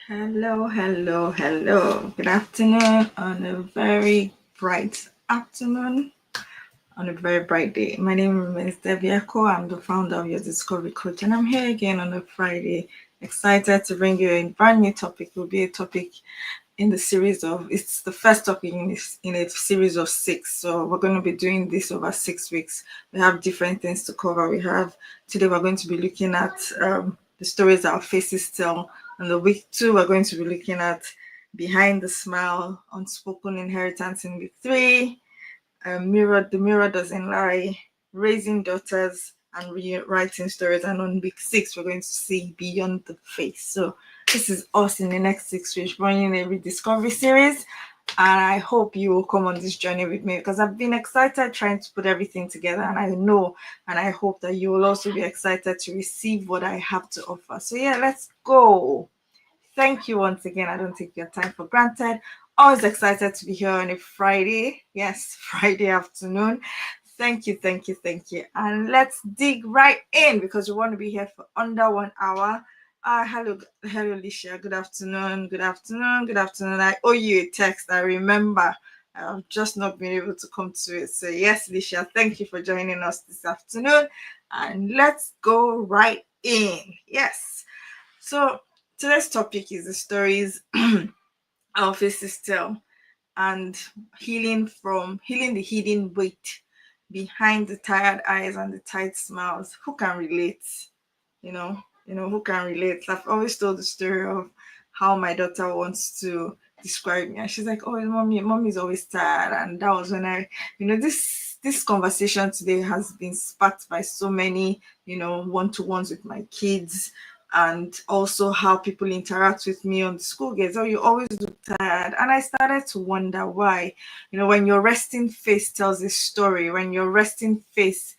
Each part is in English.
Hello, hello, hello. Good afternoon on a very bright afternoon, on a very bright day. My name is Debbie Echo. I'm the founder of your Discovery Coach, and I'm here again on a Friday. Excited to bring you a brand new topic. It will be a topic in the series of, it's the first topic in a series of 6. So we're going to be doing this over 6 weeks. We have different things to cover. Today we're going to be looking at the stories our faces tell. And the week 2, we're going to be looking at Behind the Smile, Unspoken Inheritance in week 3, the mirror doesn't lie, Raising Daughters, and rewriting stories. And on week 6, we're going to see Beyond the Face. So this is us in the next 6 weeks running a Rediscovery Series. And I hope you will come on this journey with me, because I've been excited trying to put everything together. And I know and I hope that you will also be excited to receive what I have to offer. So yeah, let's go. Thank you once again. I don't take your time for granted. Always excited to be here on a Friday. Yes, Friday afternoon. Thank you, thank you, thank you. And let's dig right in, because we want to be here for under 1 hour. Hello, Alicia. Good afternoon. Good afternoon. Good afternoon. I owe you a text. I remember. I've just not been able to come to it. So yes, Alicia, thank you for joining us this afternoon. And let's go right in. Yes. So today's topic is the stories our faces tell, and healing the hidden weight behind the tired eyes and the tight smiles. Who can relate? Who can relate? I've always told the story of how my daughter wants to describe me, and she's like, "Oh, mommy's always tired." And that was when this conversation today has been sparked by so many, one-to-ones with my kids, and also how people interact with me on the school gates. "Oh, you always look tired." And I started to wonder why. When your resting face tells a story, when your resting face,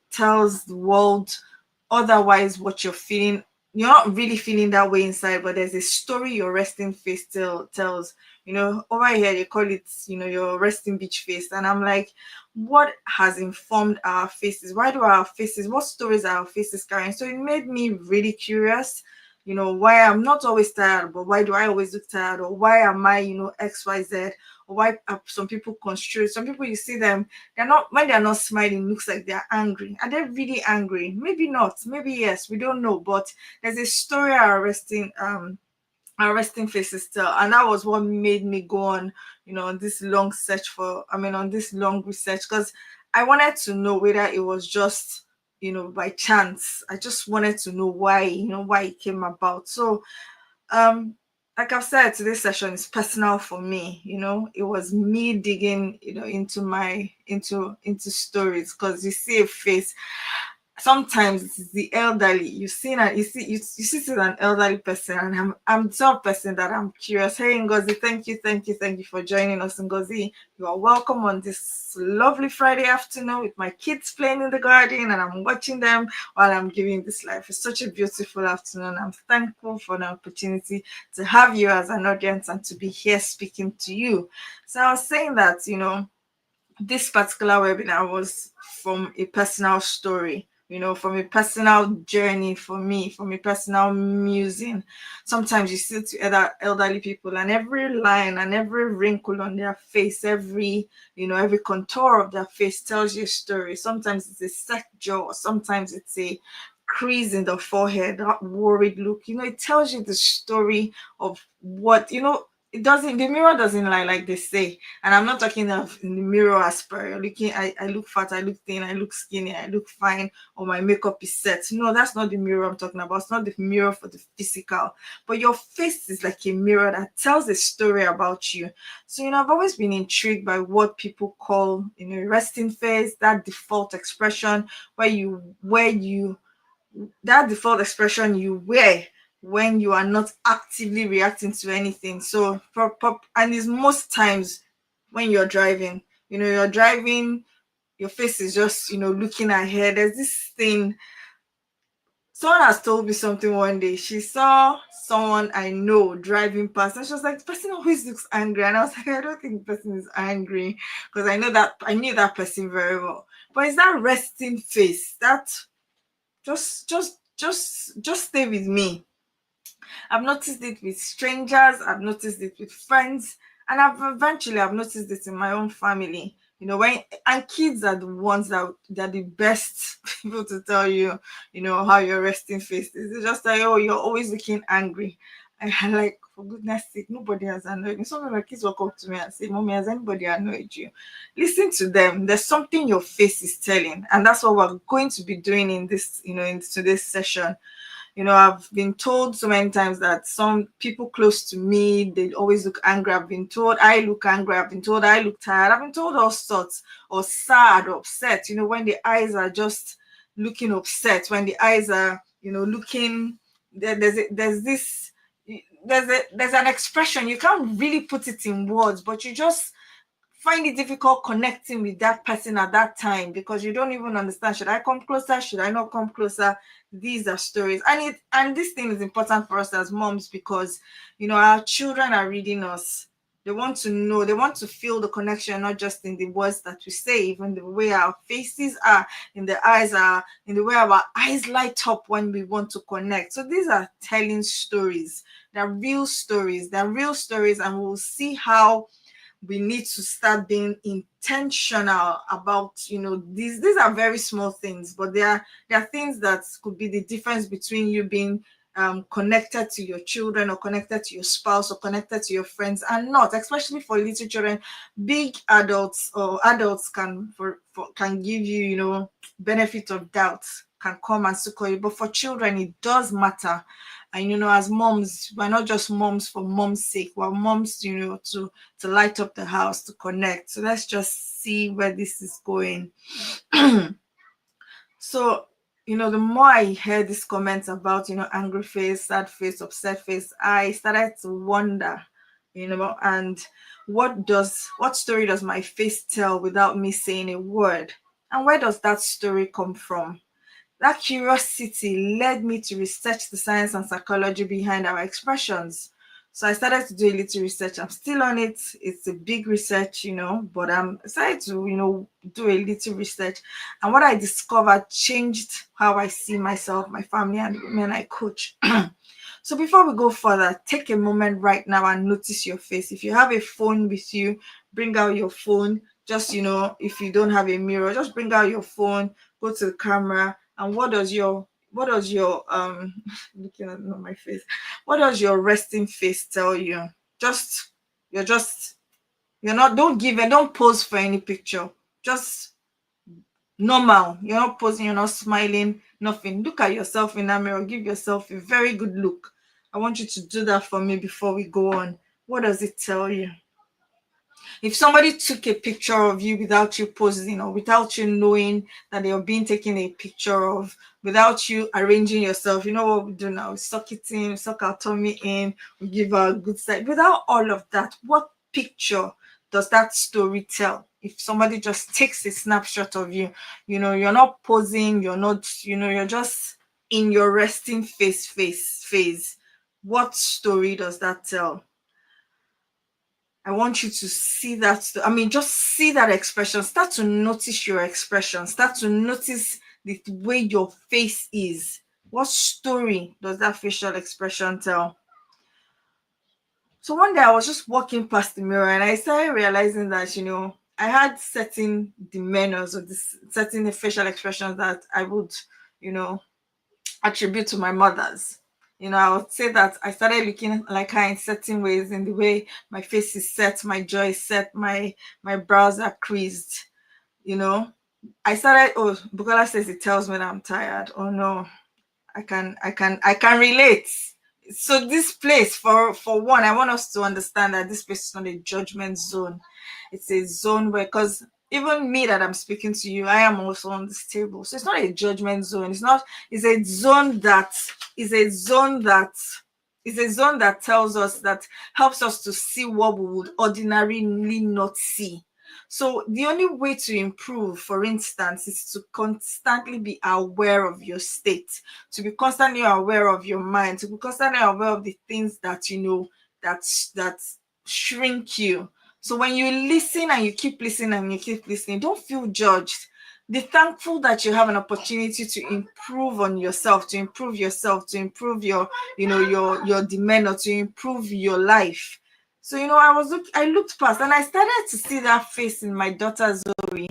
tells the world otherwise what you're feeling, you're not really feeling that way inside, but there's a story your resting face tells. Over here they call it, your resting beach face. And I'm like, what has informed our faces? Why do our faces, what stories are our faces carrying? So it made me really curious, why I'm not always tired, but why do I always look tired? Or why am I, XYZ? Or why are some people construed? Some people, you see them, when they're not smiling, looks like they're angry. Are they really angry? Maybe not, maybe yes, we don't know. But there's a story arresting faces tell, and that was what made me go on, on this long on this long research, because I wanted to know whether it was just, by chance. I just wanted to know why it came about. So um like I've said, today's session is personal for me. It was me digging, into stories, because you see a face. Sometimes it's the elderly. You see an elderly person, and I'm the sort of person that I'm curious. Hey Ngozi, thank you for joining us. Ngozi, you are welcome on this lovely Friday afternoon with my kids playing in the garden, and I'm watching them while I'm giving this life. It's such a beautiful afternoon. I'm thankful for the opportunity to have you as an audience and to be here speaking to you. So I was saying that, this particular webinar was from a personal story, from a personal journey for me, from a personal musing. Sometimes you sit to elderly people, and every line and every wrinkle on their face, every contour of their face tells you a story. Sometimes it's a set jaw, sometimes it's a crease in the forehead, that worried look. It tells you the story of what, the mirror doesn't lie, like they say. And I'm not talking of in the mirror as per looking, I look fat, I look thin, I look skinny, I look fine, or my makeup is set. No, that's not the mirror I'm talking about. It's not the mirror for the physical, but your face is like a mirror that tells a story about you. So, I've always been intrigued by what people call, resting face, that default expression that default expression you wear when you are not actively reacting to anything. So and it's most times when you're driving. Your face is just, looking ahead. There's this thing. Someone has told me something one day. She saw someone I know driving past, and she was like, "The person always looks angry." And I was like, "I don't think the person is angry, because I knew that person very well." But it's that resting face that just stay with me. I've noticed it with strangers, I've noticed it with friends, and I've noticed it in my own family. When and kids are the ones that are the best people to tell you, how your resting face is. It's just like, oh, you're always looking angry. And I'm like, for goodness sake, nobody has annoyed me. Some of my kids walk up to me and say, Mommy, has anybody annoyed you? Listen to them. There's something your face is telling. And that's what we're going to be doing in this, in today's session. I've been told so many times that some people close to me, they always look angry. I've been told I look angry. I've been told I look tired. I've been told all sorts, or sad, or upset. When the eyes are just looking upset, when the eyes are, looking, there's this, there's an expression. You can't really put it in words, but you just find it difficult connecting with that person at that time, because you don't even understand, should I come closer, should I not come closer? These are stories, and this thing is important for us as moms, because our children are reading us. They want to know, they want to feel the connection, not just in the words that we say, even the way our faces are, in the eyes are, in the way our eyes light up when we want to connect. So these are telling stories. They're real stories. They're real stories, and we'll see how we need to start being intentional about, these are very small things, but they are things that could be the difference between you being connected to your children, or connected to your spouse, or connected to your friends, and not, especially for little children. Big adults, or adults, can give you, benefit of doubt, can come and succor you, but for children it does matter. And as moms, we're not just moms for mom's sake, we're moms, to light up the house, to connect. So let's just see where this is going. So, the more I heard these comments about, angry face, sad face, upset face, I started to wonder, and what story does my face tell without me saying a word? And where does that story come from? That curiosity led me to research the science and psychology behind our expressions. So I started to do a little research. I'm still on it. It's a big research, but I'm excited to, do a little research. And what I discovered changed how I see myself, my family, and the women I coach. So before we go further, take a moment right now and notice your face. If you have a phone with you, bring out your phone. Just, if you don't have a mirror, just bring out your phone, go to the camera. And what does your looking at my face, what does your resting face tell you? You're not, don't pose for any picture. Just normal. You're not posing, you're not smiling, nothing. Look at yourself in that mirror. Give yourself a very good look. I want you to do that for me before we go on. What does it tell you? If somebody took a picture of you without you posing, or without you knowing that they are being taken a picture of, without you arranging yourself, you know what we do now? We suck it in, we suck our tummy in, we give our good side. Without all of that, what picture does that story tell? If somebody just takes a snapshot of you, you're not posing, you're not, you're just in your resting phase. What story does that tell? I want you to see that. Just see that expression. Start to notice your expression. Start to notice the way your face is. What story does that facial expression tell? So one day I was just walking past the mirror, and I started realizing that, I had certain demeanors, or certain facial expressions that I would, attribute to my mother's. I would say that I started looking like her in certain ways, in the way my face is set, my jaw is set, my brows are creased. I started. Oh, Bukola says it tells me that I'm tired. Oh no, I can relate. So this place, for one, I want us to understand that this place is not a judgment zone. It's a zone where, because even me that I'm speaking to you, I am also on this table. So it's not a judgment zone. It's a zone that is a zone that tells us, that helps us to see what we would ordinarily not see. So the only way to improve, for instance, is to constantly be aware of your state, to be constantly aware of your mind, to be constantly aware of the things that that shrink you. So when you listen and you keep listening and you keep listening, don't feel judged. Be thankful that you have an opportunity to improve on yourself, to improve yourself, to improve your, your demeanor, to improve your life. So, I looked past and I started to see that face in my daughter Zoe,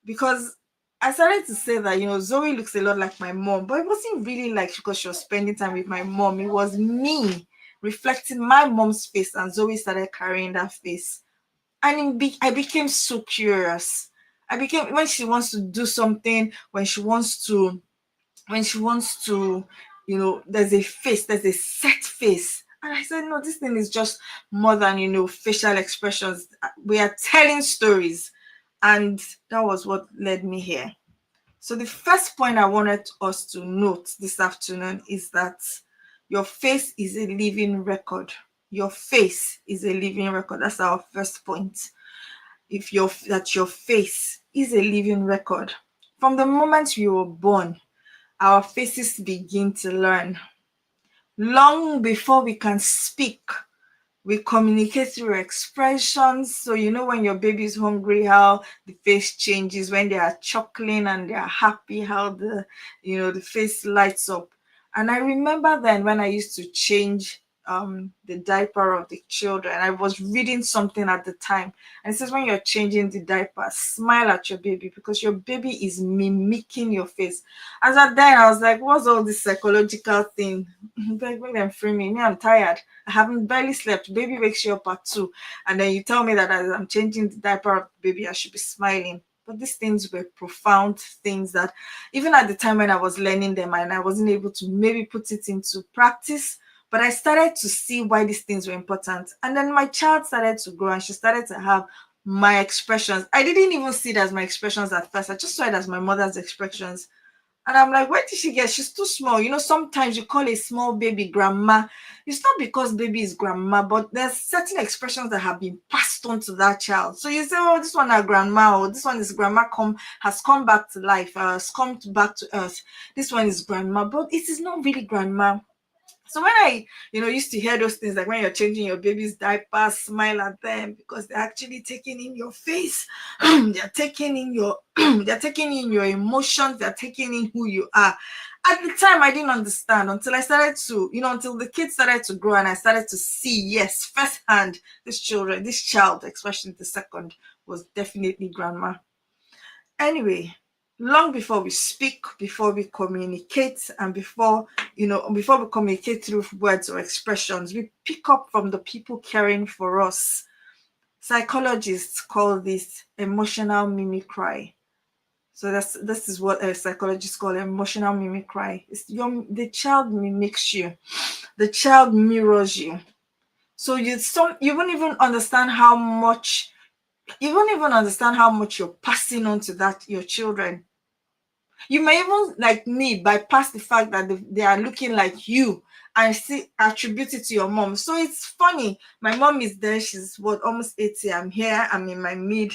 because I started to say that, Zoe looks a lot like my mom, but it wasn't really like because she was spending time with my mom. It was me reflecting my mom's face, and Zoe started carrying that face. And I became so curious. When she wants to do something, when she wants to, there's a set face. And I said, no, this thing is just more than, facial expressions. We are telling stories. And that was what led me here. So the first point I wanted us to note this afternoon is that your face is a living record. Your face is a living record. That's our first point. That your face is a living record. From the moment you were born, our faces begin to learn. Long before we can speak, we communicate through expressions. So when your baby is hungry, how the face changes. When they are chuckling and they are happy, how the face lights up. And I remember then when I used to change the diaper of the children, I was reading something at the time, and it says when you're changing the diaper, smile at your baby because your baby is mimicking your face. As at then, I was like, what's all this psychological thing? Make them free me. I'm tired. I haven't barely slept. Baby wakes you up at 2, and then you tell me that as I'm changing the diaper of the baby, I should be smiling. But these things were profound things that even at the time when I was learning them and I wasn't able to maybe put it into practice, but I started to see why these things were important. And then my child started to grow and she started to have my expressions. I didn't even see it as my expressions at first. I just saw it as my mother's expressions. And I'm like, where did she get? She's too small. Sometimes you call a small baby grandma. It's not because baby is grandma, but there's certain expressions that have been passed on to that child. So you say, oh, this one is grandma, or this one is grandma has come back to life, has come back to earth. This one is grandma, but it is not really grandma. So when I, used to hear those things, like when you're changing your baby's diaper, smile at them because they're actually taking in your face. They're taking in your, they're taking in your emotions. They're taking in who you are. At the time, I didn't understand until I started to, until the kids started to grow and I started to see, yes, firsthand, this child, especially the second, was definitely grandma. Anyway, long before we speak, before we communicate, and before we communicate through words or expressions, we pick up from the people caring for us. Psychologists call this emotional mimicry. So this is what a psychologist call emotional mimicry. The child mimics you, the child mirrors you. So you won't even understand how much you're passing on to your children. You may even, like me, bypass the fact that they are looking like you and see attribute it to your mom. So it's funny. My mom is there. She's almost 80. I'm here. I'm in my mid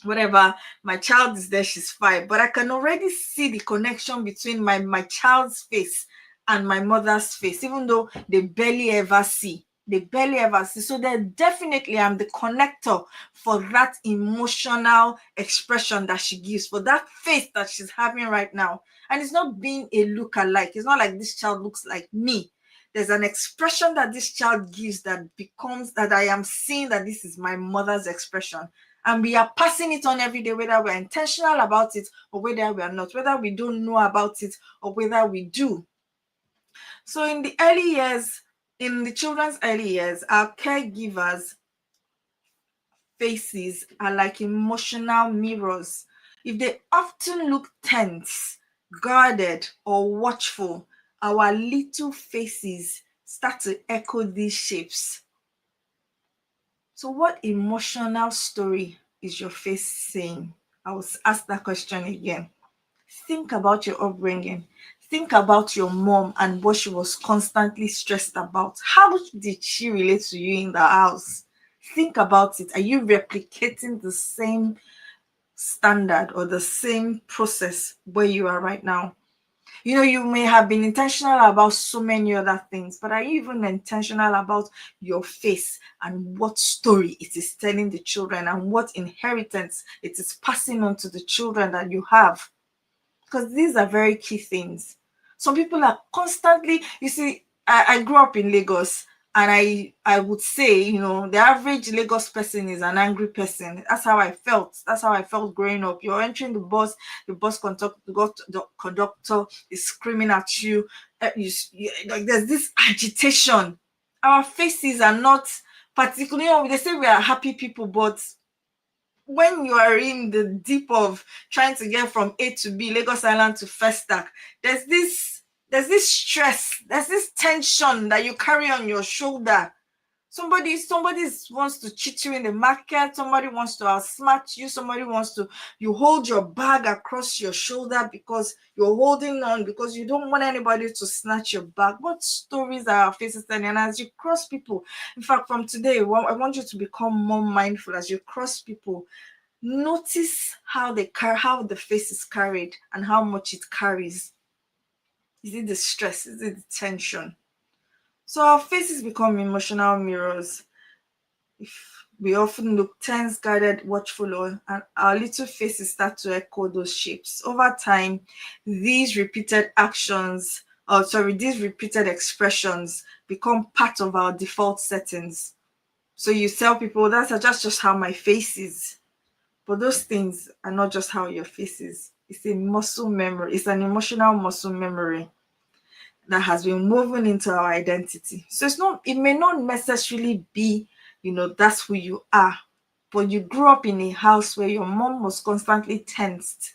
whatever. My child is there. She's 5. But I can already see the connection between my child's face and my mother's face, even though they barely ever see. So then definitely I'm the connector for that emotional expression that she gives, for that face that she's having right now. And it's not being a look-alike. It's not like this child looks like me. There's an expression that this child gives that becomes that I am seeing that this is my mother's expression. And we are passing it on every day, whether we're intentional about it or whether we are not, whether we don't know about it or whether we do. So in the children's early years, our caregivers' faces are like emotional mirrors. If they often look tense, guarded, or watchful, our little faces start to echo these shapes. So what emotional story is your face saying? I will ask that question again. Think about your upbringing. Think about your mom and what she was constantly stressed about. How did she relate to you in the house? Think about it. Are you replicating the same standard or the same process where you are right now? You may have been intentional about so many other things, but are you even intentional about your face and what story it is telling the children and what inheritance it is passing on to the children that you have? Because these are very key things. Some people are constantly, you see, I grew up in Lagos, and I would say, the average Lagos person is an angry person. That's how I felt. That's how I felt growing up. You're entering the bus conductor, the conductor is screaming at you. Like there's this agitation. Our faces are not particularly, they say we are happy people, but when you are in the deep of trying to get from A to B, Lagos Island to Festac, there's this stress, there's this tension that you carry on your shoulder. Somebody wants to cheat you in the market, somebody wants to outsmart you, somebody wants to, you hold your bag across your shoulder because you're holding on, because you don't want anybody to snatch your bag. What stories are our faces telling? And as you cross people, in fact, from today, I want you to become more mindful as you cross people. Notice how the face is carried and how much it carries. Is it the stress? Is it the tension? So our faces become emotional mirrors. If we often look tense, guarded, watchful, and our little faces start to echo those shapes. Over time, these repeated actions, these repeated expressions become part of our default settings. So you tell people that's just how my face is. But those things are not just how your face is. It's a muscle memory. It's an emotional muscle memory that has been woven into our identity. So it may not necessarily be, that's who you are. But you grew up in a house where your mom was constantly tensed.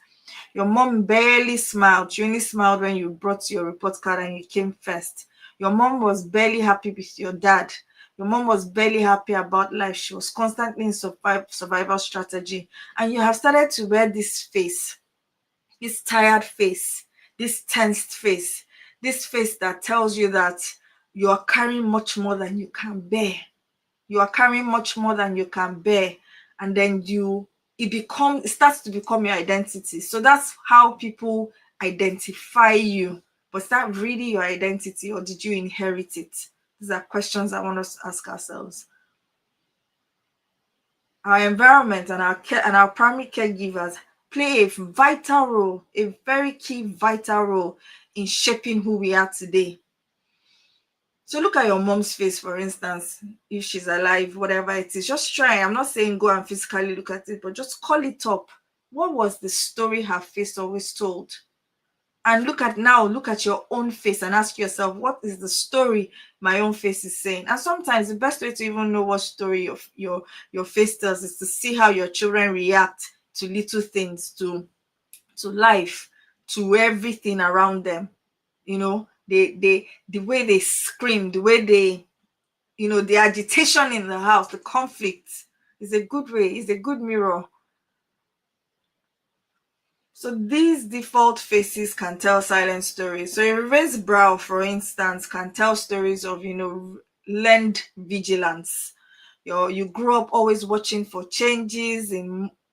Your mom barely smiled. She only smiled when you brought your report card and you came first. Your mom was barely happy with your dad. Your mom was barely happy about life. She was constantly in survival strategy. And you have started to wear this face, this tired face, this tensed face, this face that tells you that you are carrying much more than you can bear. You are carrying much more than you can bear. And then it starts to become your identity. So that's how people identify you. But is that really your identity, or did you inherit it? These are questions I want us to ask ourselves. Our environment and our primary caregivers play a vital role, a very key vital role in shaping who we are today. So look at your mom's face, for instance, if she's alive, whatever it is. Just try. I'm not saying go and physically look at it, but just call it up. What was the story her face always told? And look at your own face and ask yourself, what is the story my own face is saying? And sometimes the best way to even know what story of your face tells is to see how your children react to little things, to life, to everything around them. The way they scream, the way the agitation in the house, the conflict is a good way, is a good mirror. So these default faces can tell silent stories. So a raised brow, for instance, can tell stories of, learned vigilance. You grew up always watching for changes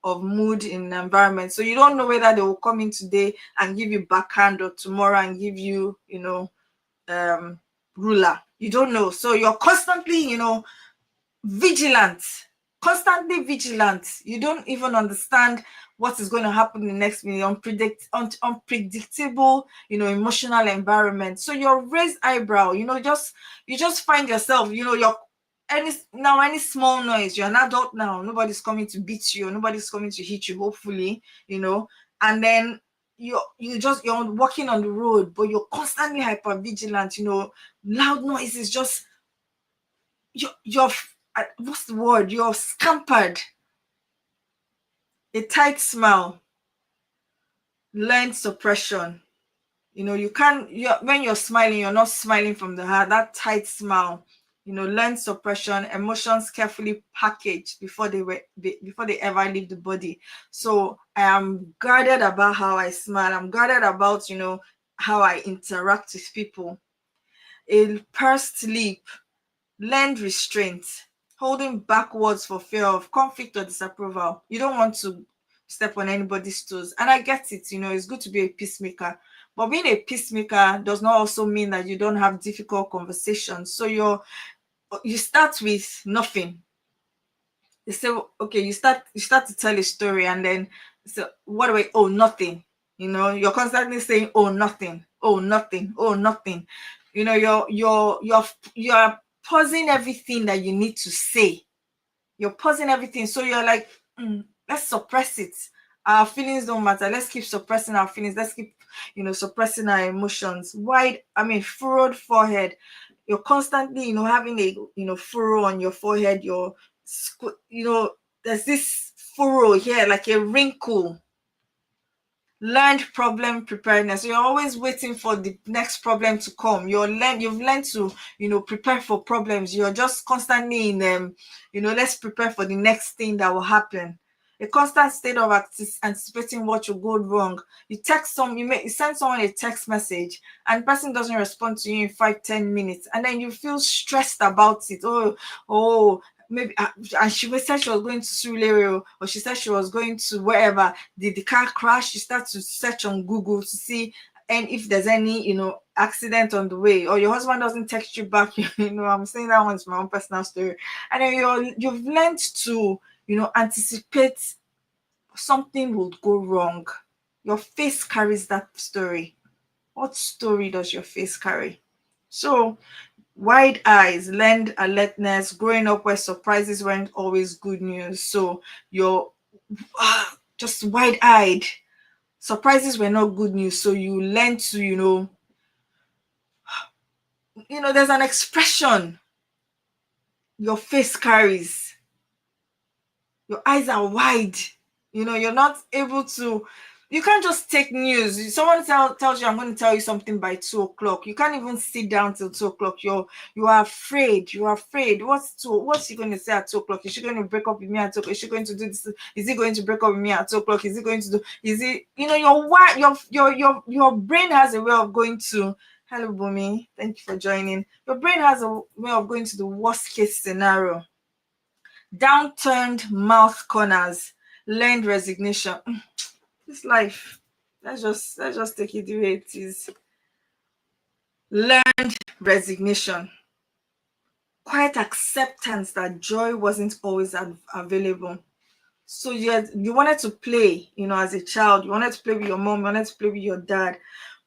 of mood in the environment. So you don't know whether they will come in today and give you backhand or tomorrow and give you, ruler. You don't know. So you're constantly, vigilant, constantly vigilant. You don't even understand what is going to happen in the next minute. Unpredictable, emotional environment. So your raised eyebrow, you just find yourself, your any small noise. You're an adult now. Nobody's coming to beat you. Nobody's coming to hit you. Hopefully, and then you're walking on the road, but you're constantly hyper vigilant. Loud noises just you're what's the word? You're scampered. A tight smile, learned suppression. You can't. When you're smiling, you're not smiling from the heart. That tight smile, learned suppression. Emotions carefully packaged before they ever leave the body. So I am guarded about how I smile. I'm guarded about how I interact with people. A pursed lip, learned restraint, holding back words for fear of conflict or disapproval. You don't want to step on anybody's toes. And I get it, it's good to be a peacemaker, But being a peacemaker does not also mean that you don't have difficult conversations. So you start with nothing. You say, okay, you start to tell a story, and then so what do I, oh, nothing. You're constantly saying, oh, nothing, oh, nothing, oh, nothing. You're pausing everything that you need to say. You're pausing everything. So you're like, let's suppress it. Our feelings don't matter. Let's keep suppressing our feelings. Let's keep, suppressing our emotions. Furrowed forehead. You're constantly, having a, furrow on your forehead. There's this furrow here, like a wrinkle. Learned problem preparedness. You're always waiting for the next problem to come. You've learned to, prepare for problems. You're just constantly in let's prepare for the next thing that will happen. A constant state of anticipating what will go wrong. You send someone a text message, and the person doesn't respond to you in 5-10 minutes, and then you feel stressed about it. Oh, maybe, and she said she was going to Surulere, or she said she was going to wherever. Did the car crash? You start to search on Google to see, and if there's any accident on the way, or your husband doesn't text you back. I'm saying that one's my own personal story. And then you've learned to anticipate something will go wrong. Your face carries that story. What story does your face carry? So wide eyes, learned alertness, growing up where surprises weren't always good news. So you're just wide eyed. Surprises were not good news. So you learn to, there's an expression your face carries. Your eyes are wide. You're not able to, you can't just take news. Someone tells you, I'm going to tell you something by 2 o'clock. You can't even sit down till 2 o'clock. You are afraid. What's he going to say at 2 o'clock? Is she going to break up with me at 2 o'clock? Is she going to do this? Is he going to break up with me at 2 o'clock? Is he going to do, is he, your brain has a way of going to, hello, Bumi, thank you for joining. Your brain has a way of going to the worst case scenario. Downturned mouth corners, learned resignation. This life, let's just take it the way it is. Learned resignation, quiet acceptance that joy wasn't always available. So you wanted to play, as a child. You wanted to play with your mom, you wanted to play with your dad,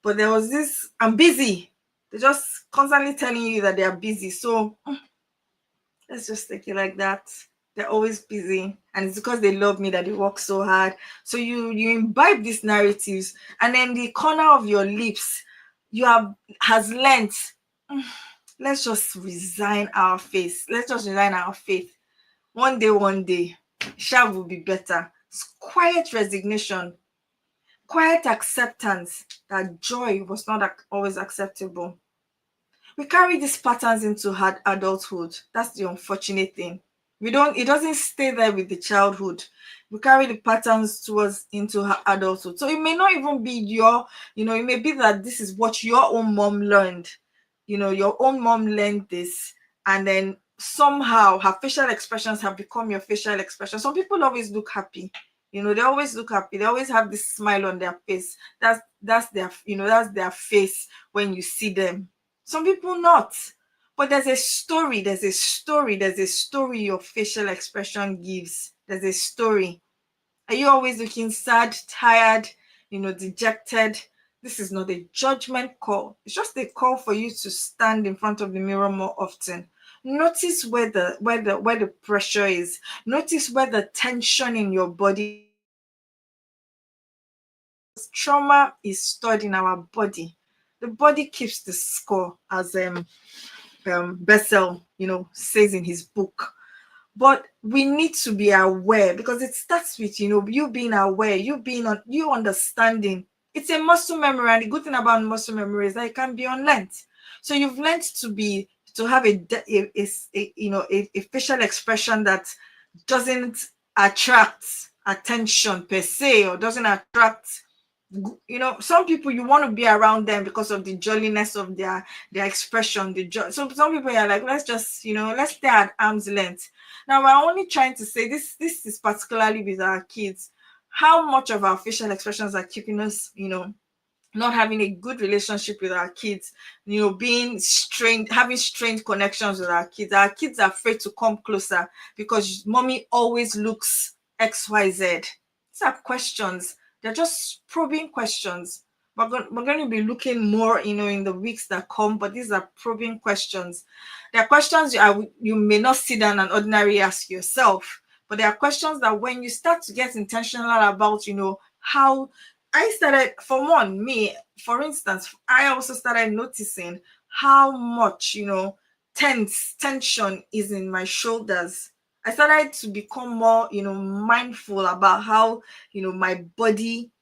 but there was this, I'm busy. They're just constantly telling you that they are busy. So let's just take it like that. They're always busy, and it's because they love me that they work so hard. So you imbibe these narratives, and then the corner of your lips has learnt, let's just resign our face. Let's just resign our faith. One day, shall will be better. It's quiet resignation, quiet acceptance that joy was not always acceptable. We carry these patterns into adulthood. That's the unfortunate thing. It doesn't stay there with the childhood. We carry the patterns towards into adulthood. So it may not even be it may be that this is what your own mom learned. Your own mom learned this, and then somehow her facial expressions have become your facial expression. Some people always look happy. They always look happy. They always have this smile on their face. That's their face when you see them. Some people not. But there's a story your facial expression gives. There's a story. Are you always looking sad, tired, dejected? This is not a judgment call. It's just a call for you to stand in front of the mirror more often. Notice where the pressure is. Notice where the tension in your body. Trauma is stored in our body. The body keeps the score, as Bessel, says in his book. But we need to be aware, because it starts with, you being aware, you understanding. It's a muscle memory, and the good thing about muscle memory is that it can be unlearned. So you've learned to have a facial expression that doesn't attract attention per se, or doesn't attract, some people, you want to be around them because of the jolliness of their expression, the joy. So some people are like, let's just, let's stay at arm's length. Now we're only trying to say this is particularly with our kids, how much of our facial expressions are keeping us, not having a good relationship with our kids, being strained, having strained connections with our kids. Our kids are afraid to come closer because mommy always looks XYZ. These are questions. They're just probing questions. We're going to be looking more, in the weeks that come, but these are probing questions. There are questions you may not sit down and ordinarily ask yourself, but there are questions that when you start to get intentional about, how I started, for one, me, for instance, I also started noticing how much, tension is in my shoulders. I started to become more, mindful about how, my body,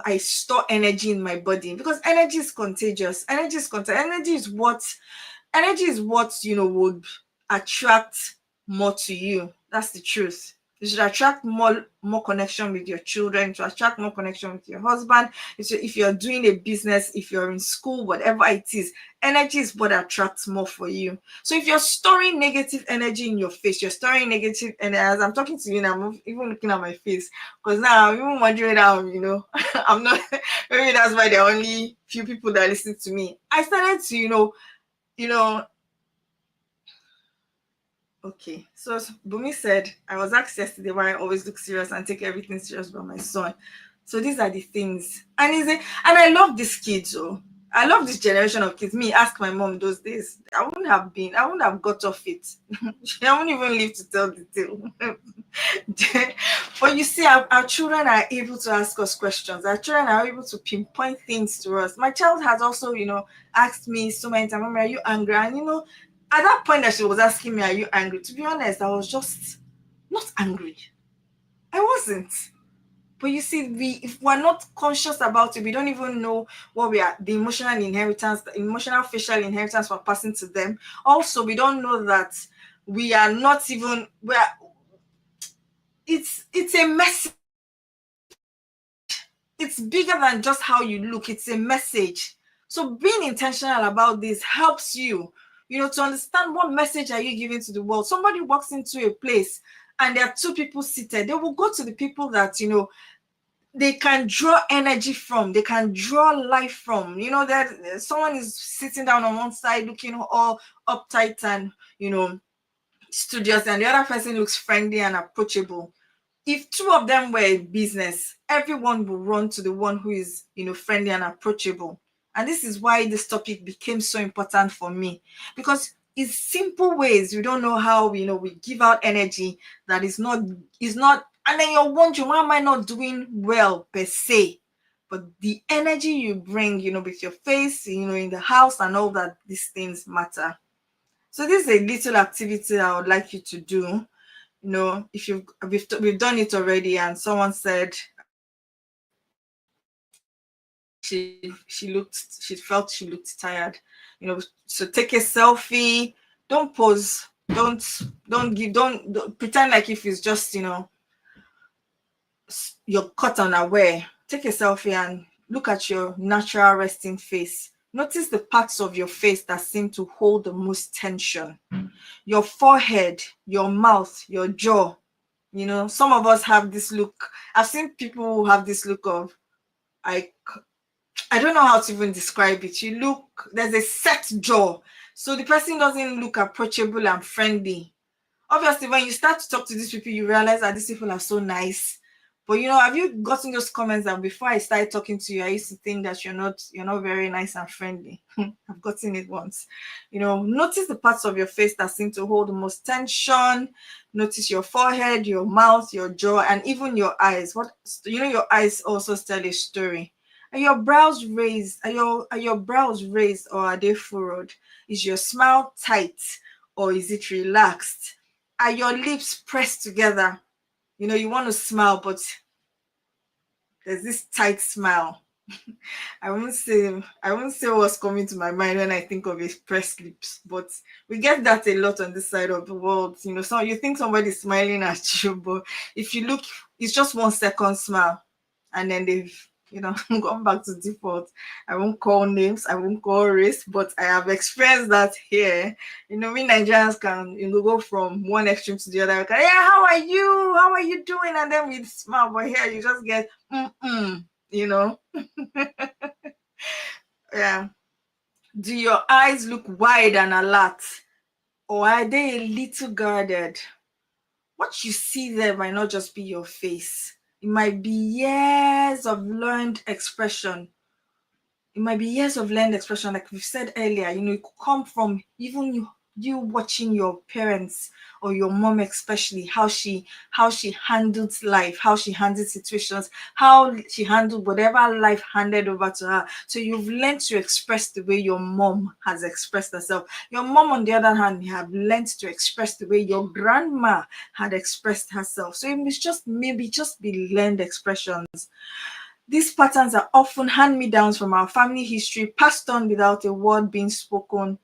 I store energy in my body, because energy is contagious. Energy is what would attract more to you. That's the truth. You should attract more connection with your children, to attract more connection with your husband. If you're doing a business, if you're in school, whatever it is, energy is what attracts more for you. So if you're storing negative energy in your face, you're storing negative, and as I'm talking to you now, I'm even looking at my face, because now I'm even wondering how, I'm not, maybe that's why there are only few people that listen to me. I started to, you know, okay. So Bumi said, I was asked yesterday why I always look serious and take everything serious by my son. So these are the things. And I love these kids, oh. I love this generation of kids. Me, ask my mom those days. I wouldn't have got off it. I wouldn't even live to tell the tale. But you see, our children are able to ask us questions. Our children are able to pinpoint things to us. My child has also, asked me so many times, Mommy, are you angry? And at that point that she was asking me, are you angry? To be honest, I was just not angry. I wasn't. But you see, if we're not conscious about it, we don't even know what we are, the emotional inheritance, the emotional facial inheritance we're passing to them. Also, we don't know that we are not even, it's a message. It's bigger than just how you look. It's a message. So being intentional about this helps you, to understand what message are you giving to the world. Somebody walks into a place and there are two people seated. They will go to the people that, they can draw energy from, they can draw life from. That someone is sitting down on one side looking all uptight and, studious, and the other person looks friendly and approachable. If two of them were in business, everyone will run to the one who is, friendly and approachable. And this is why this topic became so important for me, because it's simple ways. We don't know how, we give out energy that is not, and then you're wondering, why am I not doing well per se? But the energy you bring, with your face, in the house and all that, these things matter. So this is a little activity I would like you to do. If we've done it already, and someone said she felt she looked tired. So take a selfie. Don't pose. Don't pretend like if it's just you're caught unaware. Take a selfie and look at your natural resting face. Notice the parts of your face that seem to hold the most tension. Your forehead, your mouth, your jaw. Some of us have this look. I've seen people who have this look of, I don't know how to even describe it. There's a set jaw. So the person doesn't look approachable and friendly. Obviously, when you start to talk to these people, you realize that these people are so nice. But have you gotten those comments that before I started talking to you, I used to think that you're not very nice and friendly? I've gotten it once. Notice the parts of your face that seem to hold the most tension. Notice your forehead, your mouth, your jaw, and even your eyes. Your eyes also tell a story. Are your brows raised? Are your brows raised, or are they furrowed? Is your smile tight, or is it relaxed? Are your lips pressed together? You want to smile, but there's this tight smile. I won't say what's coming to my mind when I think of pressed lips, but we get that a lot on this side of the world. So you think somebody's smiling at you, but if you look, it's just 1 second smile, and then they've gone back to default. I won't call names, I won't call race, but I have experienced that here. We Nigerians can go from one extreme to the other. Yeah, how are you? How are you doing? And then we smile, but here you just get Yeah. Do your eyes look wide and alert, or are they a little guarded? What you see there might not just be your face. It might be years of learned expression. It might be years of learned expression, like we've said earlier. It could come from even you watching your parents or your mom, especially how she handled life, how she handled situations, how she handled whatever life handed over to her. So you've learned to express the way your mom has expressed herself. Your mom, on the other hand, have learned to express the way your grandma had expressed herself. So it must just maybe just be learned expressions. These patterns are often hand-me-downs from our family history, passed on without a word being spoken.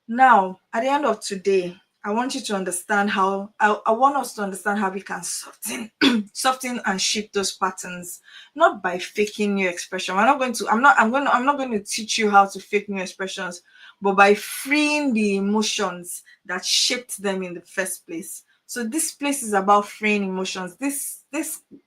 Now, at the end of today, I want you to understand I want us to understand how we can soften and shift those patterns, not by faking new expression. I'm not going to teach you how to fake new expressions, but by freeing the emotions that shaped them in the first place. So this place is about freeing emotions. This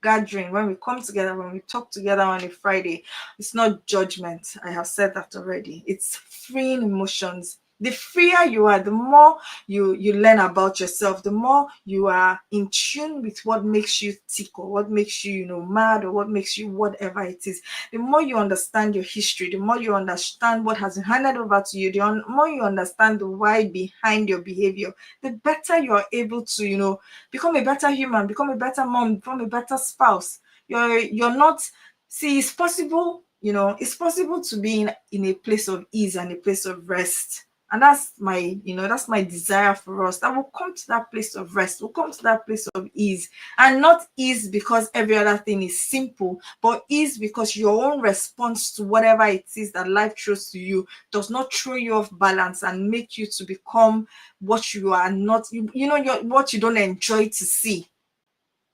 gathering, when we come together, when we talk together on a Friday, it's not judgment. I have said that already. It's freeing emotions. The freer you are, the more you learn about yourself, the more you are in tune with what makes you tick, or what makes you, mad, or what makes you whatever it is. The more you understand your history, the more you understand what has been handed over to you, the more you understand the why behind your behavior, the better you are able to, become a better human, become a better mom, become a better spouse. You're not See, it's possible to be in a place of ease and a place of rest. And that's my desire for us, that we'll come to that place of rest, we'll come to that place of ease. And not ease because every other thing is simple, but ease because your own response to whatever it is that life throws to you does not throw you off balance and make you to become what you are not, what you don't enjoy to see.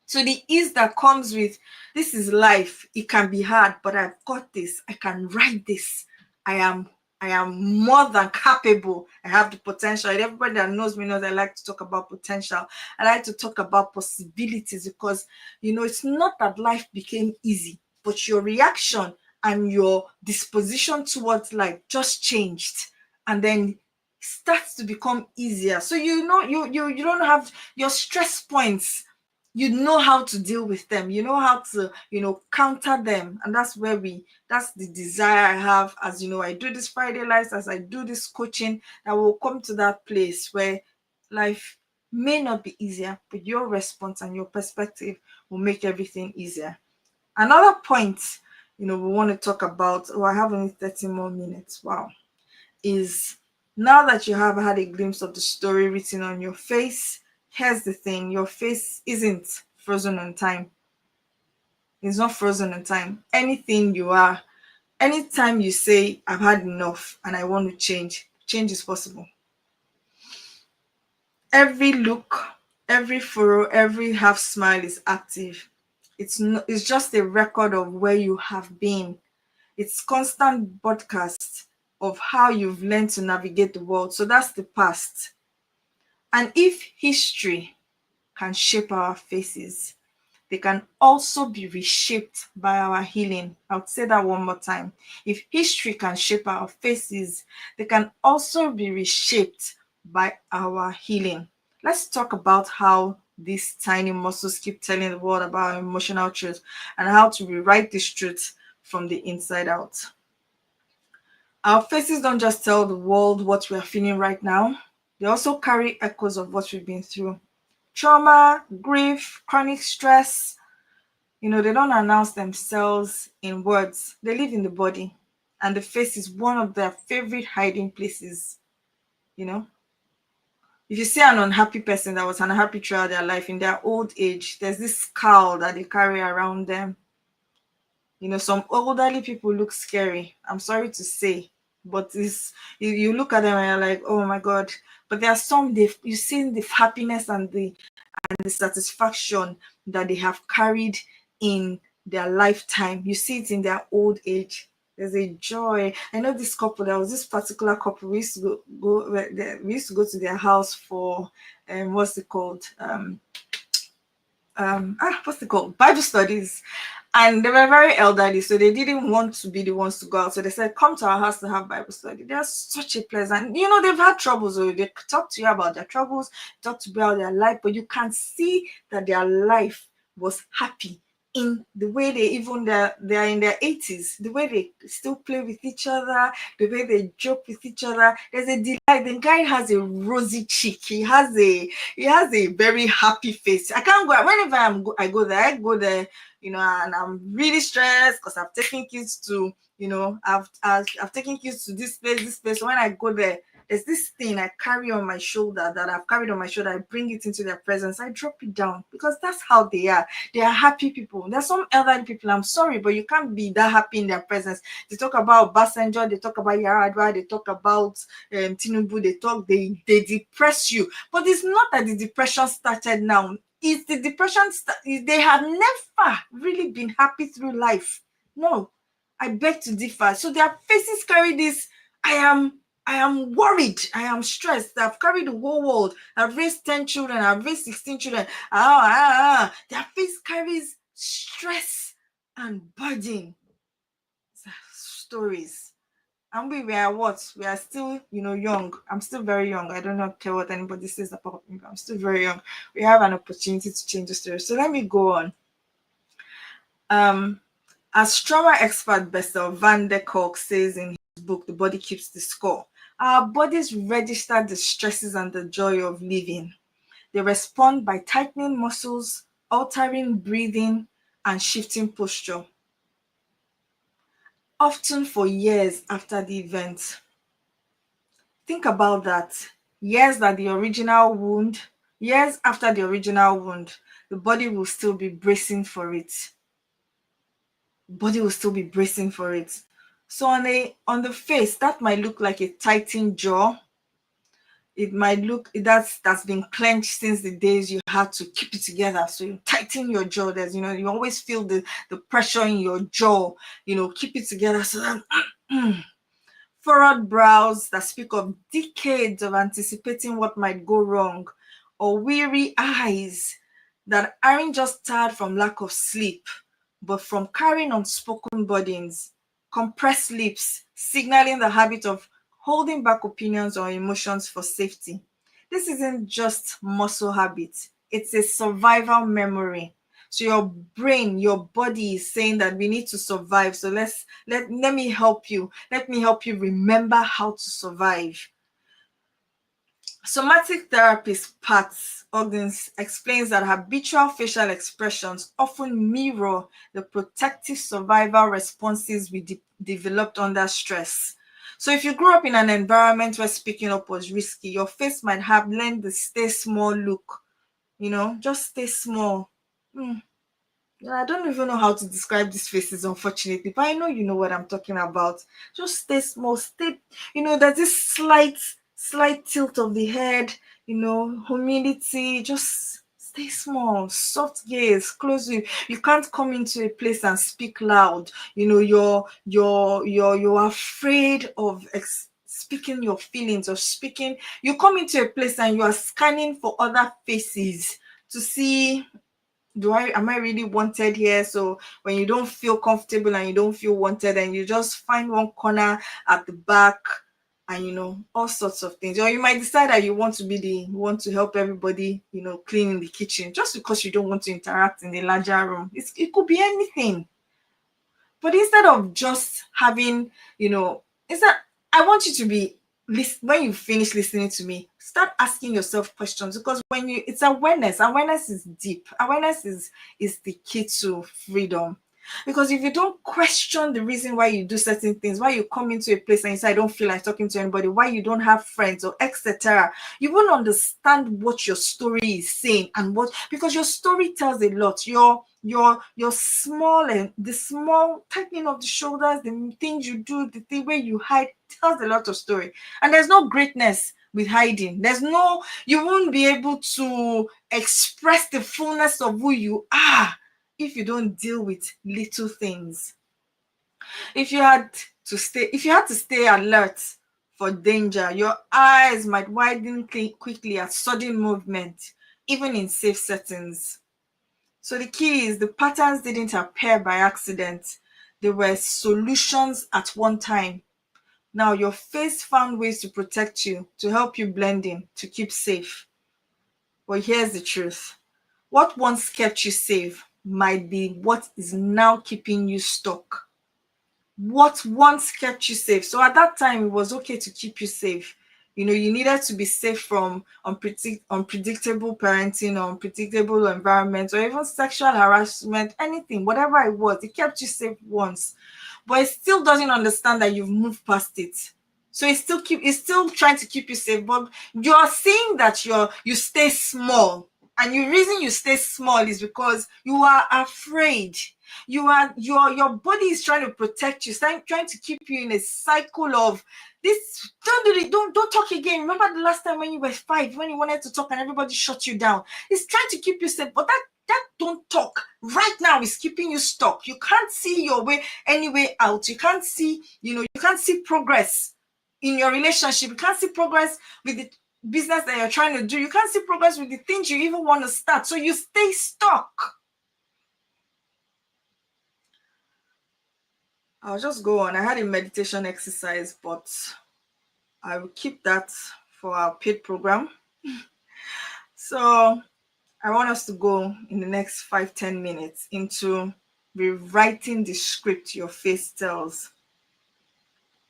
So the ease that comes with, this is life. It can be hard, but I've got this. I can write this. I am I am more than capable. I have the potential. And everybody that knows me knows I like to talk about potential. I like to talk about possibilities because it's not that life became easy, but your reaction and your disposition towards life just changed. And then starts to become easier. So you don't have your stress points, you know how to deal with them, you know how to counter them. And that's the desire I have, as I do this Friday lives, as I do this coaching, that will come to that place where life may not be easier, but your response and your perspective will make everything easier. Another point we want to talk about, I have only 30 more minutes, wow, is, now that you have had a glimpse of the story written on your face, here's the thing: your face isn't frozen in time. It's not frozen in time. Anything you are, anytime you say, I've had enough and I want to change is possible. Every look, every furrow, every half smile is active. It's just a record of where you have been. It's constant broadcast of how you've learned to navigate the world. So that's the past. And if history can shape our faces, they can also be reshaped by our healing. I would say that one more time. If history can shape our faces, they can also be reshaped by our healing. Let's talk about how these tiny muscles keep telling the world about emotional truth, and how to rewrite this truth from the inside out. Our faces don't just tell the world what we are feeling right now, they also carry echoes of what we've been through. Trauma, grief, chronic stress, they don't announce themselves in words, they live in the body. And the face is one of their favorite hiding places. You know, if you see an unhappy person that was unhappy throughout their life, in their old age, there's this scowl that they carry around them. Some elderly people look scary, I'm sorry to say, but you look at them and you're like, oh my God. But there are some, you see the happiness and the satisfaction that they have carried in their lifetime. You see it in their old age. There's a joy. I know this couple, there was this particular couple, we used to go to their house for what's it called? Bible studies. And they were very elderly, so they didn't want to be the ones to go out. So they said, come to our house to have Bible study. They're such a pleasant, they've had troubles, or they talk to you about their troubles, talk to you about their life, but you can see that their life was happy in the way they're in their 80s, the way they still play with each other, the way they joke with each other. There's a delight. The guy has a rosy cheek. He has a very happy face. I can't go whenever I go there, and I'm really stressed because I've taken kids to, I've taken kids to this place. So when I go there, there's this thing I carry on my shoulder that I've carried on my shoulder. I bring it into their presence. I drop it down because that's how they are. They are happy people. There's some elderly people, I'm sorry, but you can't be that happy in their presence. They talk about Basenjo, they talk about Yaradua, they talk about Tinubu, they depress you. But it's not that the depression started now. It's the depression, they have never really been happy through life. No, I beg to differ. So their faces carry this, I am worried. I am stressed. I've carried the whole world. I've raised 10 children. I've raised 16 children. Their face carries stress and burden. Stories. And we are what? We are still, young. I'm still very young. I don't care what anybody says about me, but I'm still very young. We have an opportunity to change the story. So let me go on. As trauma expert Bessel van der Kolk says in his book, The Body Keeps the Score, our bodies register the stresses and the joy of living. They respond by tightening muscles, altering breathing, and shifting posture, often for years after the event. Think about that. Years after the original wound, the body will still be bracing for it. So on the face, that might look like a tightened jaw. It might look that's been clenched since the days you had to keep it together. So you tighten your jaw. There's you always feel the pressure in your jaw. Keep it together so that furrowed brows that speak of decades of anticipating what might go wrong, or weary eyes that aren't just tired from lack of sleep, but from carrying unspoken burdens, compressed lips, signaling the habit of holding back opinions or emotions for safety. This isn't just muscle habit, it's a survival memory. So your brain, your body is saying that we need to survive. So let me help you. Let me help you remember how to survive. Somatic therapist Pat Ogden explains that habitual facial expressions often mirror the protective survival responses we developed under stress. So if you grew up in an environment where speaking up was risky, your face might have learned the stay small look. Just stay small. I don't even know how to describe these faces, unfortunately, but I know you know what I'm talking about. Just stay small, there's this slight tilt of the head, humility, just stay small, soft gaze, close you can't come into a place and speak loud. You're afraid of speaking your feelings or speaking. You come into a place and you are scanning for other faces to see, am I really wanted here? So when you don't feel comfortable and you don't feel wanted, and you just find one corner at the back, and all sorts of things. Or you might decide that you want to help everybody, clean in the kitchen, just because you don't want to interact in the larger room. It could be anything. But instead of just having, I want you to be, when you finish listening to me, start asking yourself questions, because it's awareness. Awareness is deep. Awareness is the key to freedom. Because if you don't question the reason why you do certain things, why you come into a place and you say, I don't feel like talking to anybody, why you don't have friends, or etc., you won't understand what your story is saying, because your story tells a lot. Your small, and the small tightening of the shoulders, the things you do, the way you hide, tells a lot of story. And there's no greatness with hiding. You won't be able to express the fullness of who you are if you don't deal with little things. If you had to stay alert for danger, your eyes might widen quickly at sudden movement, even in safe settings. So the key is the patterns didn't appear by accident. They were solutions at one time. Now your face found ways to protect you, to help you blend in, to keep safe. But here's the truth. What once kept you safe might be what is now keeping you stuck. What once kept you safe. So at that time, it was okay to keep you safe. You needed to be safe from unpredictable parenting or unpredictable environment or even sexual harassment, anything, whatever it was, it kept you safe once. But it still doesn't understand that you've moved past it. So it's still trying to keep you safe, but you're saying that you stay small. And the reason you stay small is because you are afraid. Your body is trying to protect you, trying to keep you in a cycle of this. Don't do it, don't talk again. Remember the last time when you were 5, when you wanted to talk and everybody shut you down? It's trying to keep you safe, but that don't talk right now is keeping you stuck. You can't see your way any way out. You can't see, you can't see progress in your relationship. You can't see progress with the business that you're trying to do. You can't see progress with the things you even want to start. So you stay stuck. I'll just go on. I had a meditation exercise, but I will keep that for our paid program. So I want us to go in the next 5-10 minutes into rewriting the script your face tells.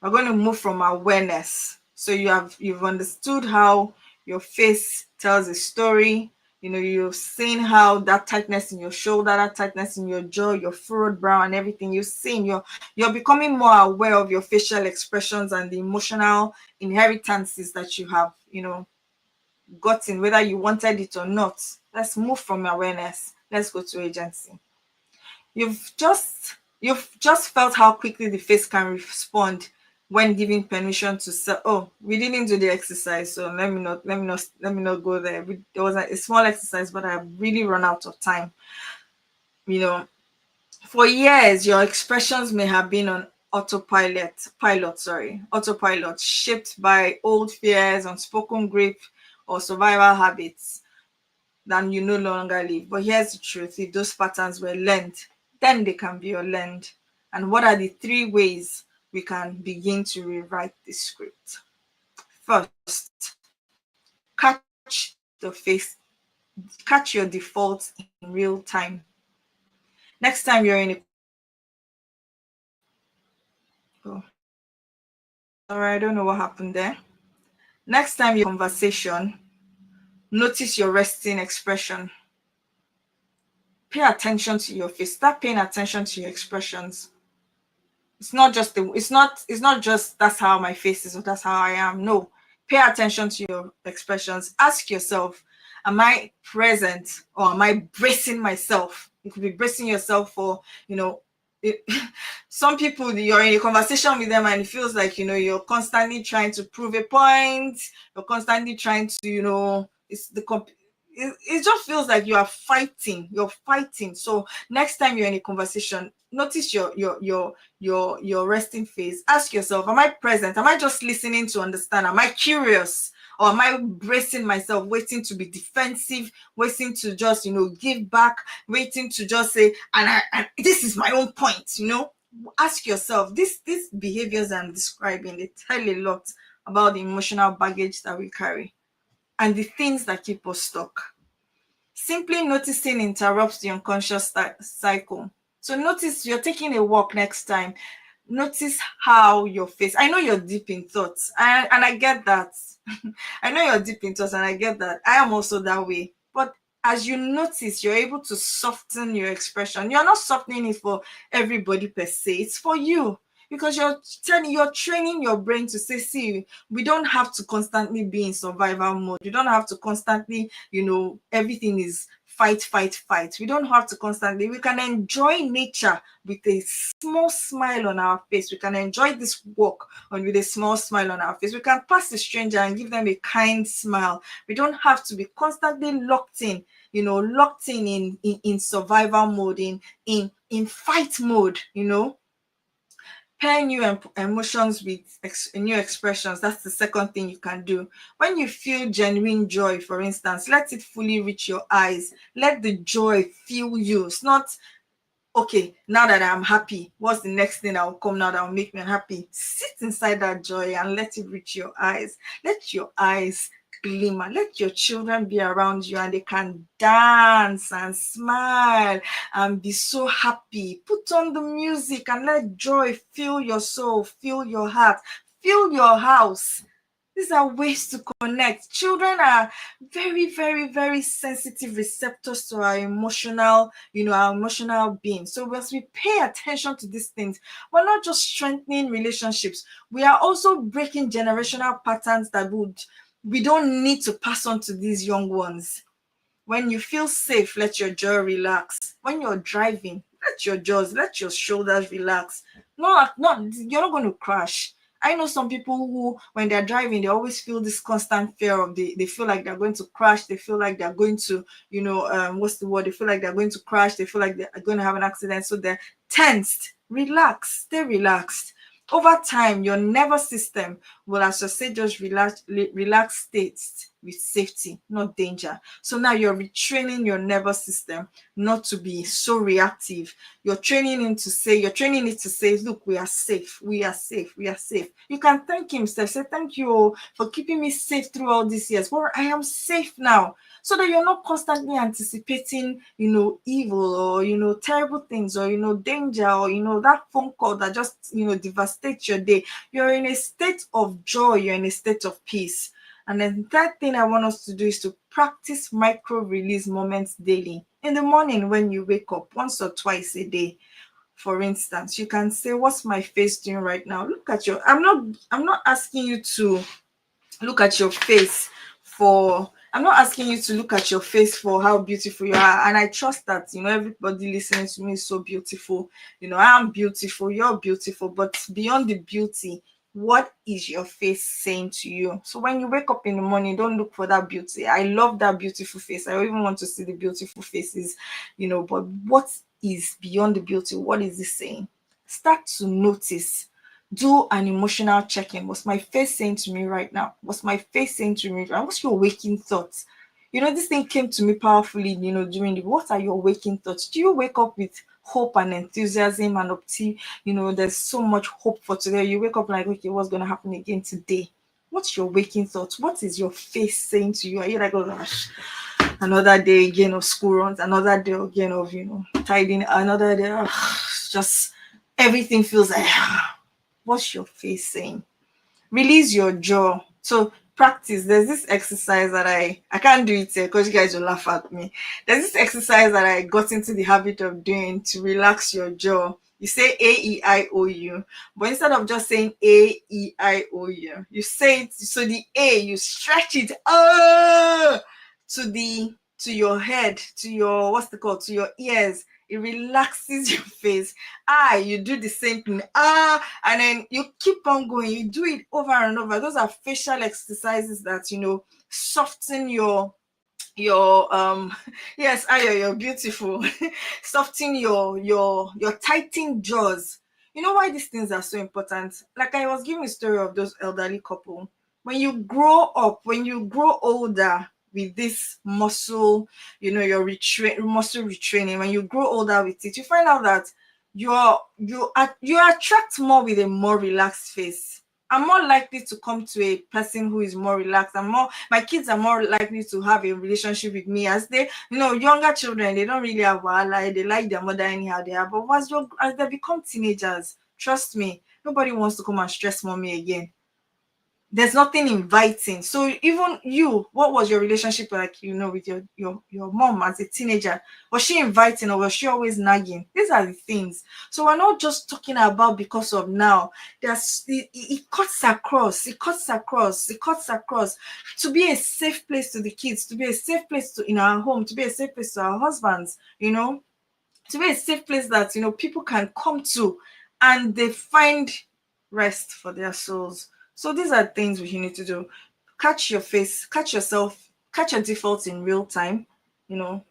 We're going to move from awareness. So you've understood how your face tells a story. You've seen how that tightness in your shoulder, that tightness in your jaw, your furrowed brow, and everything you've seen. You're becoming more aware of your facial expressions and the emotional inheritances that you have, gotten, whether you wanted it or not. Let's move from awareness. Let's go to agency. You've just felt how quickly the face can respond when giving permission to say, oh, we didn't do the exercise, so let me not go there. There was a small exercise, but I really run out of time. For years your expressions may have been on autopilot, shaped by old fears, unspoken grief, or survival habits than you no longer live. But here's the truth: if those patterns were learned, then they can be unlearned. And what are the 3 ways we can begin to rewrite the script? First, catch the face, catch your defaults in real time. Next time you're in a oh, sorry, I don't know what happened there. Next time you're in a conversation, notice your resting expression. Pay attention to your face. Start paying attention to your expressions. It's not just that's how my face is or that's how I am. No. Pay attention to your expressions. Ask yourself, am I present or am I bracing myself? You could be bracing yourself for, it, some people, you're in a conversation with them and it feels like, you're constantly trying to prove a point. You're constantly trying to, it just feels like you are fighting. You're fighting. So next time you're in a conversation, notice your resting face. Ask yourself, am I present? Am I just listening to understand? Am I curious? Or am I bracing myself, waiting to be defensive, waiting to just, give back, waiting to just say, and this is my own point, Ask yourself, these behaviors I'm describing, they tell a lot about the emotional baggage that we carry and the things that keep us stuck. Simply noticing interrupts the unconscious cycle. So notice you're taking a walk next time. Notice how your face, I know you're deep in thoughts, and I get that. I know you're deep in thoughts, and I get that. I am also that way. But as you notice, you're able to soften your expression. You're not softening it for everybody per se. It's for you. Because you're training your brain to say, see, we don't have to constantly be in survival mode. You don't have to constantly, everything is fight, fight, fight. We don't have to constantly, we can enjoy nature with a small smile on our face. We can enjoy this walk with a small smile on our face. We can pass a stranger and give them a kind smile. We don't have to be constantly locked in, in survival mode, in fight mode, Pair new emotions with new expressions. That's the second thing you can do. When you feel genuine joy, for instance, let it fully reach your eyes. Let the joy fill you. It's not, okay, now that I'm happy, what's the next thing that will come now that will make me happy? Sit inside that joy and let it reach your eyes. Let your eyes glimmer. Let your children be around you and they can dance and smile and be so happy. Put on the music and let joy fill your soul, fill your heart, fill your house. These are ways to connect. Children are very, very, very sensitive receptors to our emotional, our emotional being. So as we pay attention to these things, we're not just strengthening relationships, we are also breaking generational patterns that we don't need to pass on to these young ones. When you feel safe, let your jaw relax. When you're driving, let your shoulders relax. You're not going to crash. I know some people who, when they're driving, they always feel this constant fear of they feel like they're going to crash. They feel like they're going to, what's the word? They feel like they're going to crash. They feel like they're going to have an accident. So they're tensed. Relax. Stay relaxed. Over time, your nervous system will associate just relaxed states with safety, not danger. So now you're retraining your nervous system not to be so reactive. You're training it to say, look, we are safe, we are safe, we are safe. You can thank him, say, thank you for keeping me safe through all these years. Well, I am safe now. So that you're not constantly anticipating, evil or, terrible things or, danger or, that phone call that just, devastates your day. You're in a state of joy. You're in a state of peace. And then the third thing I want us to do is to practice micro release moments daily. In the morning when you wake up, once or twice a day. For instance, you can say, what's my face doing right now? Look at I'm not asking you to look at your face I'm not asking you to look at your face for how beautiful you are. And I trust that, everybody listening to me is so beautiful. I am beautiful, you're beautiful, but beyond the beauty, what is your face saying to you? So when you wake up in the morning, don't look for that beauty. I love that beautiful face. I even want to see the beautiful faces, but what is beyond the beauty? What is it saying? Start to notice. Do an emotional check-in. What's my face saying to me right now? What's my face saying to me right now? What's your waking thoughts? This thing came to me powerfully, during what are your waking thoughts? Do you wake up with hope and enthusiasm and there's so much hope for today? You wake up like, okay, what's going to happen again today? What's your waking thoughts? What is your face saying to you? Are you like, oh gosh, another day again of school runs, another day again of, tidying, another day, just everything feels like, what's your face saying? Release your jaw. So practice. There's this exercise that I can't do it here because you guys will laugh at me. There's this exercise that I got into the habit of doing to relax your jaw. You say A-E-I-O-U, but instead of just saying A-E-I-O-U, you say it, so the A, you stretch it to your head, to your, to your ears. It relaxes your face. You do the same thing. And then you keep on going. You do it over and over. Those are facial exercises that, soften your yes, Ayo, you're beautiful. Soften your tightened jaws. You know why these things are so important? Like I was giving a story of those elderly couple. When you grow up, when you grow older with this muscle, your muscle retraining, when you grow older with it, you find out that you attract more with a more relaxed face. I'm more likely to come to a person who is more relaxed. My kids are more likely to have a relationship with me as they, younger children, they don't really have wahala. They like their mother anyhow they are. But as they become teenagers, trust me, nobody wants to come and stress mommy again. There's nothing inviting. So even you, what was your relationship like, with your mom as a teenager? Was she inviting or was she always nagging? These are the things. So we're not just talking about because of now. It cuts across. To be a safe place to the kids, to be a safe place in our home, to be a safe place to our husbands, to be a safe place that people can come to and they find rest for their souls. So these are things we need to do. Catch your face, catch yourself, catch your defaults in real time,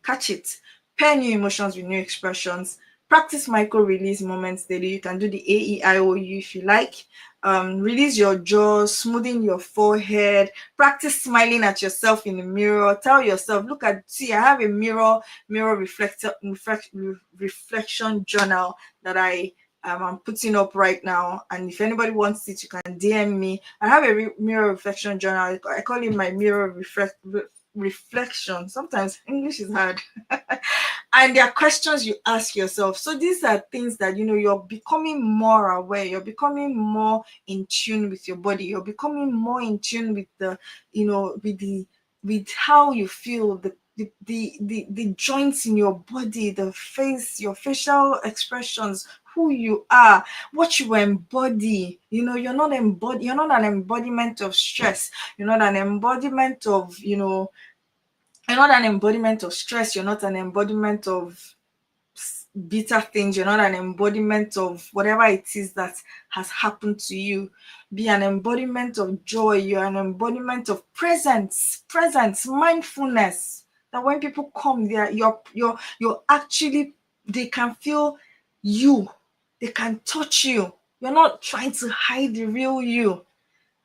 catch it. Pair new emotions with new expressions. Practice micro release moments daily. You can do the AEIOU if you like. Release your jaw, smoothing your forehead. Practice smiling at yourself in the mirror. Tell yourself, look at, see, I have a mirror reflection journal that I'm putting up right now. And if anybody wants it, you can DM me. I have a mirror reflection journal. I call it my mirror reflection. Sometimes English is hard. And there are questions you ask yourself. So these are things that, you're becoming more aware, you're becoming more in tune with your body, you're becoming more in tune with the, with how you feel, the joints in your body, the face, your facial expressions, who you are, what you embody. You're not an embodiment of stress. You're not an embodiment of, you're not an embodiment of stress. You're not an embodiment of bitter things. You're not an embodiment of whatever it is that has happened to you. Be an embodiment of joy. You're an embodiment of presence, mindfulness. That when people come there, you're actually, they can feel you. They can touch you. You're not trying to hide the real you.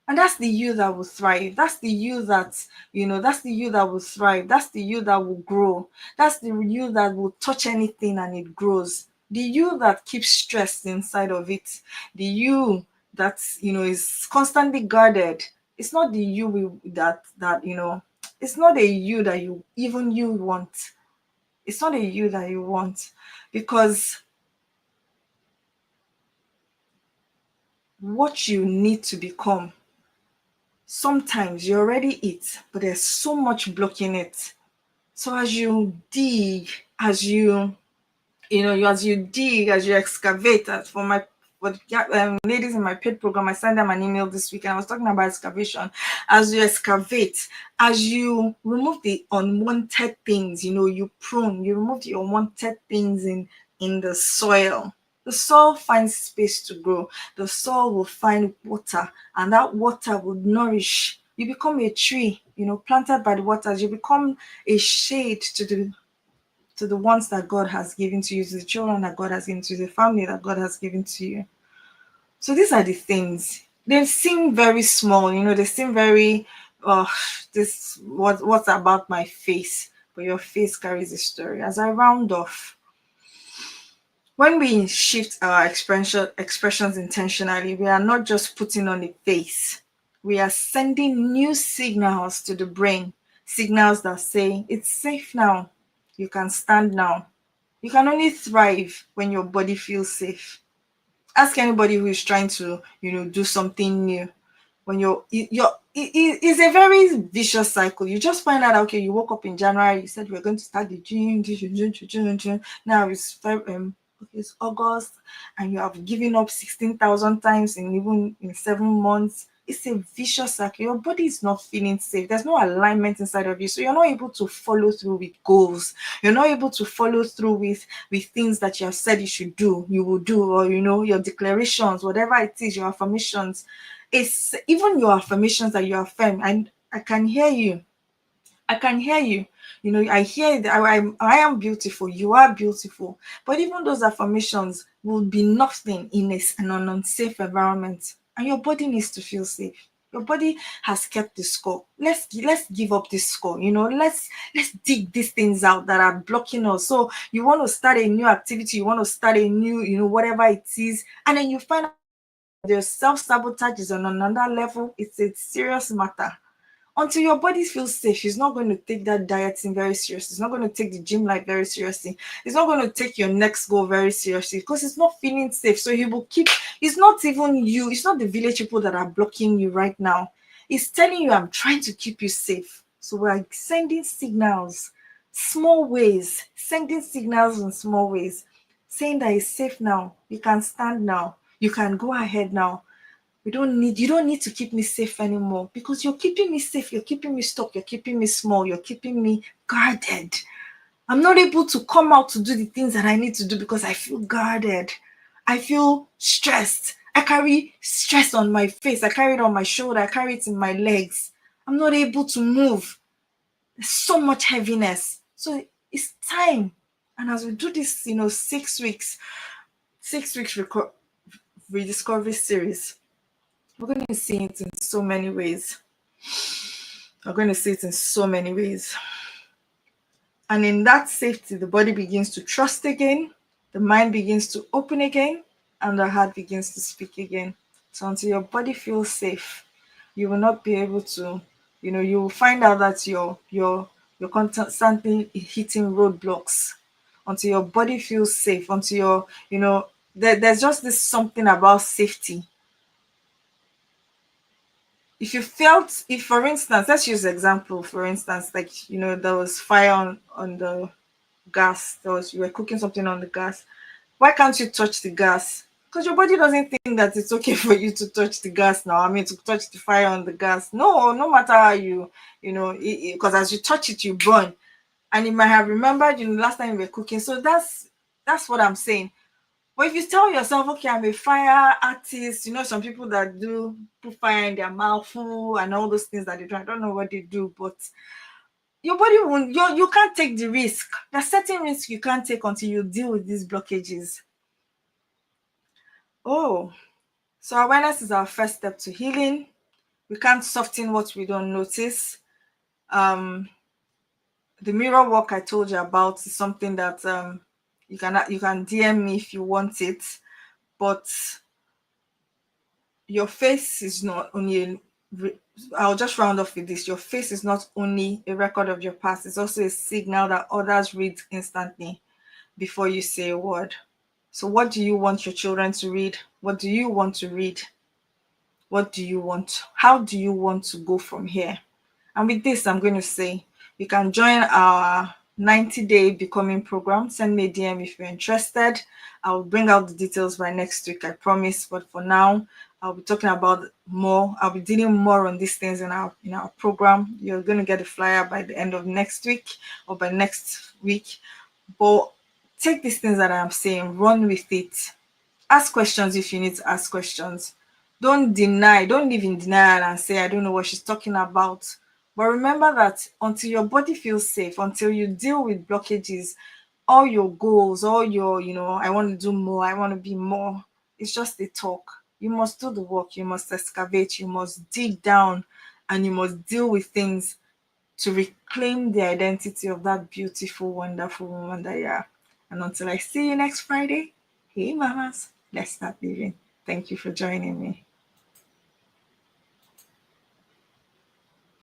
And that's the you that will thrive. That's the you that's the you that will thrive. That's the you that will grow. That's the you that will touch anything and it grows. The you that keeps stressed inside of it. The you that, is constantly guarded. It's not the you it's not a you that you want. It's not a you that you want, because what you need to become, sometimes you're already it, but there's so much blocking it. So as you dig, as you excavate, for the ladies in my paid program, I sent them an email this week and I was talking about excavation. As you excavate, as you remove the unwanted things, you remove the unwanted things in the soil. The soil finds space to grow. The soil will find water, and that water will nourish. You become a tree, planted by the waters. You become a shade to the ones that God has given to you, to the children that God has given to you, the family that God has given to you. So these are the things. They seem very small, they seem very, what's about my face? But your face carries a story. As I round off, when we shift our expressions intentionally, we are not just putting on a face. We are sending new signals to the brain, signals that say, it's safe now. You can stand now. You can only thrive when your body feels safe. Ask anybody who is trying to, do something new. When it's a very vicious cycle. You just find out, okay, you woke up in January, you said you were going to start the gym. Now it's August, and you have given up 16,000 times in 7 months. It's a vicious cycle. Your body is not feeling safe. There's no alignment inside of you. So you're not able to follow through with goals. You're not able to follow through with things that you have said you should do, you will do, or your declarations, whatever it is, your affirmations. It's even your affirmations that you affirm, and I can hear you. I can hear you. I hear that I am beautiful. You are beautiful. But even those affirmations will be nothing in an unsafe environment. And your body needs to feel safe. Your body has kept the score. Let's give up this score. Let's dig these things out that are blocking us. So you want to start a new activity. You want to start a new, whatever it is, and then you find out the self-sabotage is on another level. It's a serious matter. Until your body feels safe, it's not going to take that dieting very seriously. It's not going to take the gym life very seriously. It's not going to take your next goal very seriously, because it's not feeling safe. So you will keep, it's not even you, it's not the village people that are blocking you right now. It's telling you, I'm trying to keep you safe. So we're sending signals, small ways, sending signals in small ways, saying that it's safe now. You can stand now. You can go ahead now. You don't need to keep me safe anymore, because you're keeping me safe, you're keeping me stuck, you're keeping me small, you're keeping me guarded. I'm not able to come out to do the things that I need to do because I feel guarded. I feel stressed. I carry stress on my face. I carry it on my shoulder. I carry it in my legs. I'm not able to move. There's so much heaviness. So it's time. And as we do this, 6 weeks, 6 weeks rediscovery series, we're going to see it in so many ways. We're going to see it in so many ways. And in that safety, the body begins to trust again, the mind begins to open again, and the heart begins to speak again. So until your body feels safe, you will not be able to, you will find out that you're constantly hitting roadblocks. Until your body feels safe, until there's just this something about safety. If for instance, let's use example, for instance, like, there was fire on the gas, you were cooking something on the gas. Why can't you touch the gas? Because your body doesn't think that it's okay for you to touch the gas now. I mean, to touch the fire on the gas. No matter how because as you touch it, you burn. And you might have remembered, last time you were cooking. So that's what I'm saying. But if you tell yourself, okay, I'm a fire artist, some people that do put fire in their mouth and all those things that they do. I don't know what they do, but your body won't, you can't take the risk. There's certain risks you can't take until you deal with these blockages. Oh, so awareness is our first step to healing. We can't soften what we don't notice. The mirror work I told you about is something that you can DM me if you want it, but your face is not only I'll just round off with this. Your face is not only a record of your past, it's also a signal that others read instantly before you say a word. So what do you want your children to read? What do you want to read? What do you want? How do you want to go from here? And with this, I'm going to say you can join our 90-day becoming program. Send me a DM if you're interested. I'll bring out the details by next week, I promise. But for now, I'll be talking about more. I'll be dealing more on these things in our program. You're going to get a flyer by the end of next week or by next week. But take these things that I'm saying, run with it. Ask questions if you need to ask questions. Don't live in denial and say, I don't know what she's talking about. But remember that until your body feels safe, until you deal with blockages, all your goals, all your, I want to do more, I want to be more, it's just a talk. You must do the work, you must excavate, you must dig down, and you must deal with things to reclaim the identity of that beautiful, wonderful woman that you are. And until I see you next Friday, hey mamas, let's start living. Thank you for joining me.